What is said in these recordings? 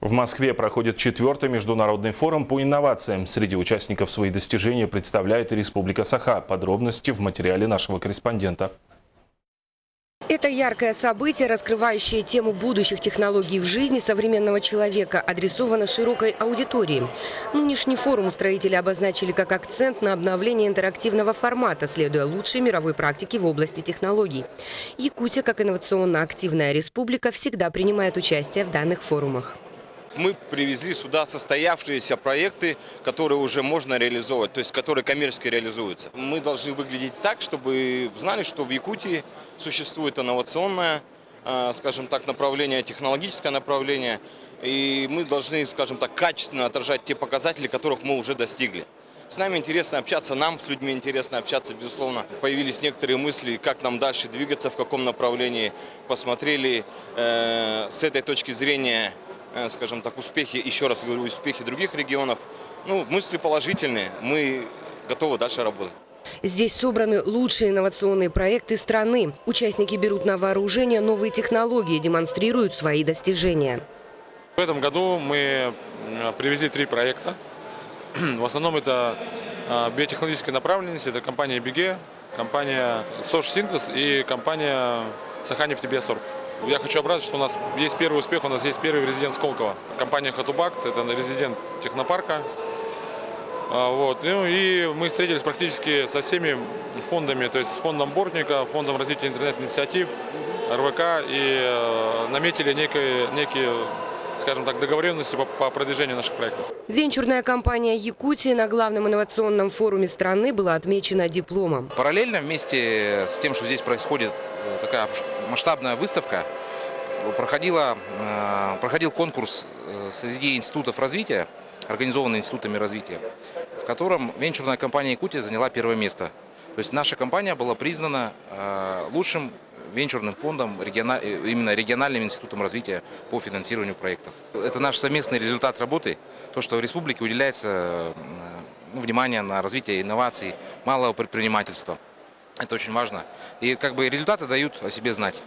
В Москве проходит 4-й международный форум по инновациям. Среди участников свои достижения представляет и Республика Саха. Подробности в материале нашего корреспондента. Это яркое событие, раскрывающее тему будущих технологий в жизни современного человека, адресовано широкой аудитории. Нынешний форум устроители обозначили как акцент на обновление интерактивного формата, следуя лучшей мировой практике в области технологий. Якутия, как инновационно-активная республика, всегда принимает участие в данных форумах. Мы привезли сюда состоявшиеся проекты, которые уже можно реализовать, то есть которые коммерчески реализуются. Мы должны выглядеть так, чтобы знали, что в Якутии существует инновационное, скажем так, направление, технологическое направление, и мы должны, скажем так, качественно отражать те показатели, которых мы уже достигли. С нами интересно общаться, нам с людьми интересно общаться, безусловно. Появились некоторые мысли, как нам дальше двигаться, в каком направлении. Посмотрели с этой точки зрения, скажем так, успехи, еще раз говорю, успехи других регионов. Мысли положительные, мы готовы дальше работать. Здесь собраны лучшие инновационные проекты страны. Участники берут на вооружение новые технологии, демонстрируют свои достижения. В этом году мы привезли 3 проекта. В основном это биотехнологическая направленность, это компания БИГЕ, компания Сош Синтез и компания Саханефтебиосорб. Я хочу обрадовать, что у нас есть первый успех, у нас есть первый резидент Сколково. Компания Хатубакт, это резидент технопарка. И мы встретились практически со всеми фондами, то есть с фондом Бортника, фондом развития интернет-инициатив, РВК, и наметили некие, скажем так, договоренности по продвижению наших проектов. Венчурная компания Якутии на главном инновационном форуме страны была отмечена дипломом. Параллельно вместе с тем, что здесь происходит такая масштабная выставка, проходил конкурс среди институтов развития, организованный институтами развития, в котором венчурная компания Якутия заняла первое место. То есть наша компания была признана лучшим венчурным фондом, именно региональным институтом развития по финансированию проектов. Это наш совместный результат работы, то, что в республике уделяется внимание на развитие инноваций, малого предпринимательства. Это очень важно. И результаты дают о себе знать.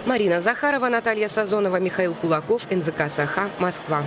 Марина Захарова, Наталья Сазонова, Михаил Кулаков, НВК «Саха», Москва.